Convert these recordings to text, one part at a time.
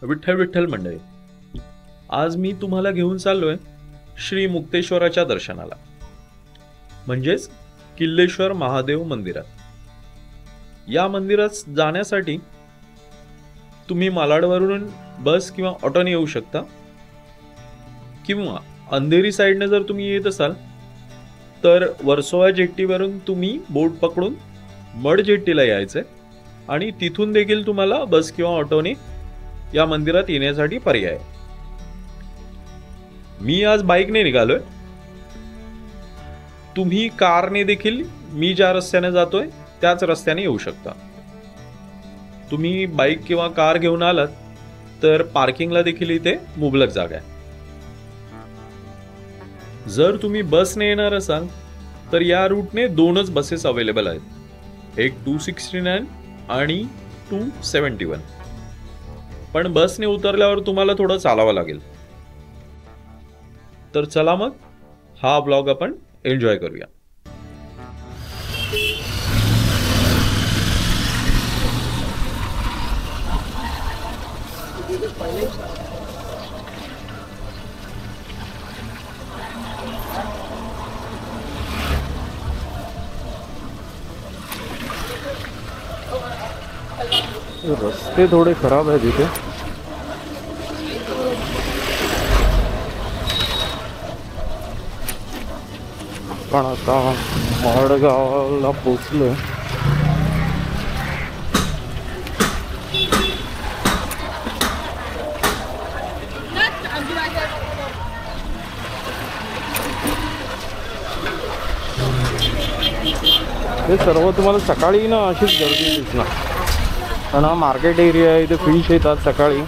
विठ्ठल विठ्ठल मंडळी, आज मी तुम्हाला घेऊन चाललोय श्री मुक्तेश्वराच्या दर्शनाला, म्हणजेच किल्लेश्वर महादेव मंदिरात. या मंदिरात जाण्यासाठी तुम्ही मालाडवरून बस किंवा ऑटोने येऊ शकता, किंवा अंधेरी साईडने जर तुम्ही येत असाल तर वर्सोवा जेट्टीवरून तुम्ही बोट पकडून मड जेट्टीला यायचंय आणि तिथून देखील तुम्हाला बस किंवा ऑटोने या मंदिरात येण्यासाठी पर्याय. मी आज बाईकने निघालोय. तुम्ही कारने देखील मी ज्या रस्त्याने जातोय त्याच रस्त्याने येऊ शकता. तुम्ही बाईक किंवा कार घेऊन आलात तर पार्किंगला देखील इथे मुबलक जागा आहे. जर तुम्ही बसने येणार असाल तर या रूटने दोनच बसेस अवेलेबल आहेत, एक 269 आणि 271. पण बसने उतरल्यावर तुम्हाला थोडं चालावं लागेल. तर चला मग हा ब्लॉग आपण एन्जॉय करूया. रस्ते थोडे खराब आहेत इथे. पण आता मडगावला पोचलोय. हे सर्व तुम्हाला सकाळी ना अशीच गर्दी दिसणार, कारण हा मार्केट एरिया आहे. इथे फिश येतात सकाळी.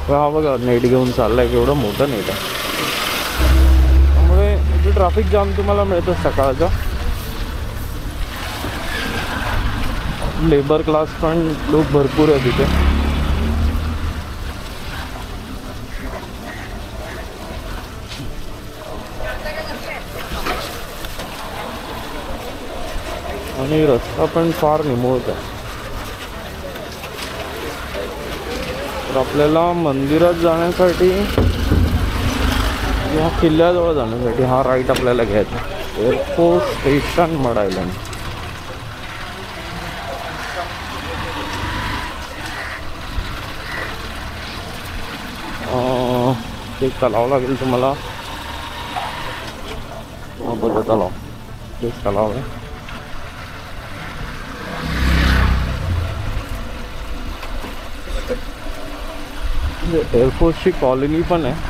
हा बघा नेट घेऊन चाललाय, केवढं मोठं नेट आहे. त्यामुळे इथे ट्रॅफिक जाम तुम्हाला मिळतं सकाळचा. लेबर क्लास पण लोक भरपूर आहेत इथे. आणि रस्ता पण फार निमुळत आहे. तर आपल्याला मंदिरात जाण्यासाठी या किल्ल्याजवळ जाण्यासाठी हा राईट आपल्याला घ्यायचा. Air force station mud island. ते तलाव लागेल तुम्हाला. बघा तलाव, तेच तलाव आहे. एअरफोर्सची कॉलनी पण आहे.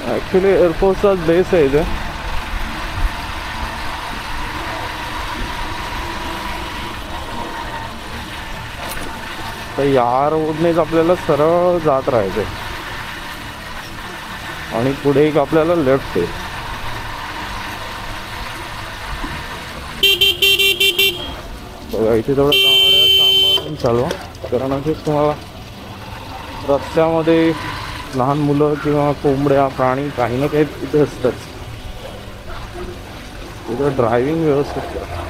ॲक्च्युली एअरफोर्सचाच बेस आहे इथे. तर या रोडनेच आपल्याला सरळ जात राहायचं आणि पुढे एक आपल्याला लेफ्ट आहे. बघा इथे थोडं गाड्या सांभाळून चालवा, कारण असेच तुम्हाला रस्त्यामध्ये लहान मुलं किंवा कोंबड्या प्राणी काही ना काही तिथे असतात. तिथं ड्रायव्हिंग व्यवस्थित करा.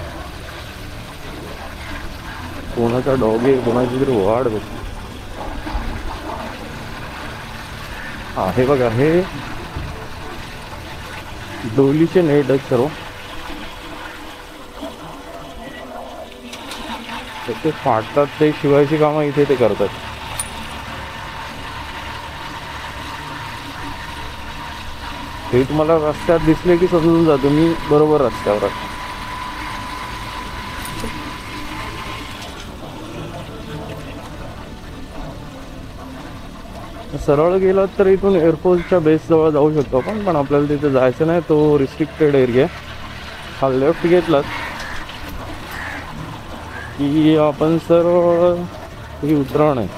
कोणाचा डॉग आहे, कोणाची तरी वाढ बघ. हा हे बघा, हे डोलीचे नेट आहेत सर्व. ते फाटतात, ते शिवायची कामं इथे ते करतात. हे तुम्हाला रस्त्यात दिसले की समजून जा तुम्ही बरोबर रस्त्यावर आहे. सरळ गेलात तर इथून एअरफोर्सच्या बेसजवळ जाऊ शकतो आपण, पण आपल्याला तिथे जायचं नाही. तो रिस्ट्रिक्टेड एरिया. हा लेफ्ट घेतलात की आपण सरळ ही उतरण आहे.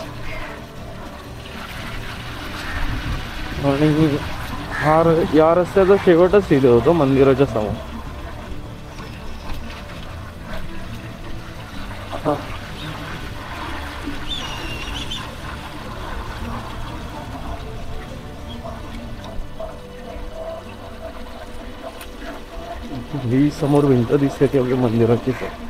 आणि हा या रस्त्याचा शेवटच तिथे होतो मंदिराच्या समोर. ही समोर भिंत दिसते ती आपल्या मंदिराचीच आहे.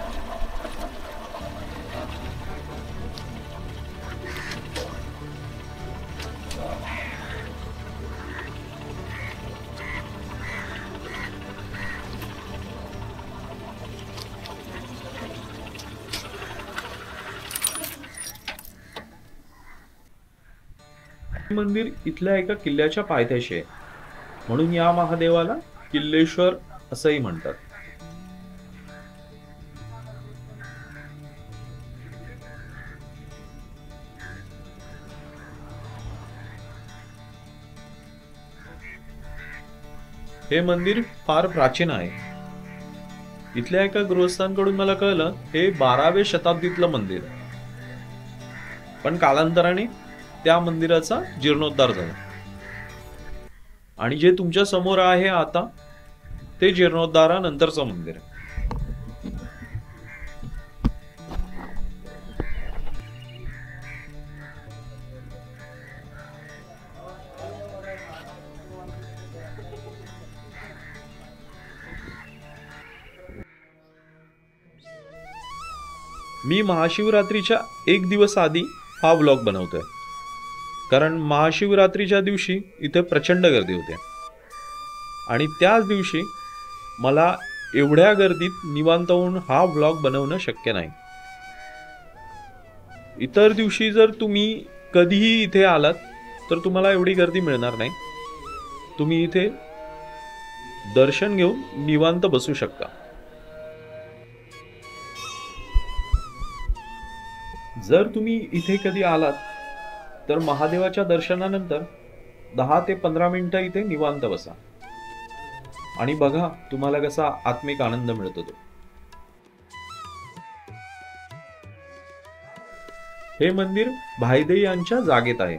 हे मंदिर इथल्या एका किल्ल्याच्या पायथ्याशी आहे, म्हणून या महादेवाला किल्लेश्वर असंही म्हणतात. हे मंदिर फार प्राचीन आहे. इथल्या एका गृहस्थांकडून मला कळलं हे 12व्या शताब्दीतलं मंदिर आहे. पण कालांतराने त्या मंदिराचा जीर्णोद्धार झाला आणि जे तुमच्या समोर आहे आता ते जीर्णोद्धारानंतरचं मंदिर आहे. मी महाशिवरात्रीच्या एक दिवस आधी हा व्लॉग बनवतोय, कारण महाशिवरात्रीच्या दिवशी इथे प्रचंड गर्दी होते आणि त्याच दिवशी मला एवढ्या गर्दीत निवांत होऊन हा व्लॉग बनवणं शक्य नाही. इतर दिवशी जर तुम्ही कधीही इथे आलात तर तुम्हाला एवढी गर्दी मिळणार नाही. तुम्ही इथे दर्शन घेऊन निवांत बसू शकता. जर तुम्ही इथे कधी आलात तर महादेवाच्या दर्शनानंतर 10 ते 15 मिनिटं इथे निवांत बसा आणि बघा तुम्हाला कसा आत्मिक आनंद मिळतो तो. हे मंदिर भाईदे यांच्या जागेत आहे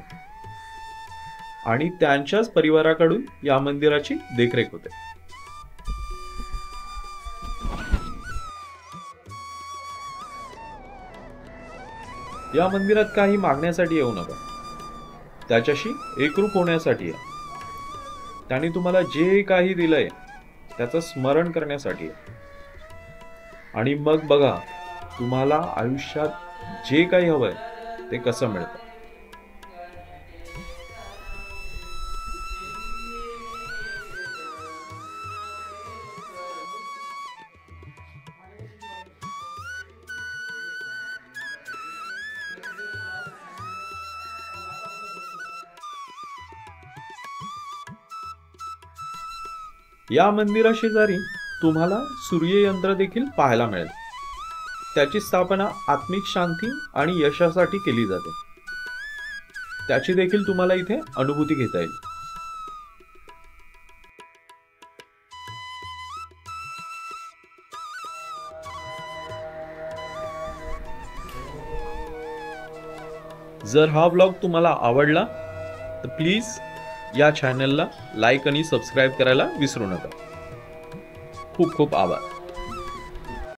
आणि त्यांच्याच परिवाराकडून या मंदिराची देखरेख होते. या मंदिरात काही मागण्यासाठी येऊ नका, त्याच्याशी एकरूप होण्यासाठी आहे. त्याने तुम्हाला जे काही दिलंय त्याचं स्मरण करण्यासाठी आहे. आणि मग बघा तुम्हाला आयुष्यात जे काही हवंय ते कसं मिळतं. या मंदिराशेजारी तुम्हाला सूर्ययंत्र देखील पाहायला मिळेल. त्याची स्थापना आत्मिक शांती आणि यशासाठी केली जाते. त्याची देखील तुम्हाला इथे अनुभूती घेता येईल. जर हा व्लॉग तुम्हाला आवडला तर प्लीज या चॅनलला लाईक आणि सबस्क्राईब करायला विसरू नका. खूप खूप आभार.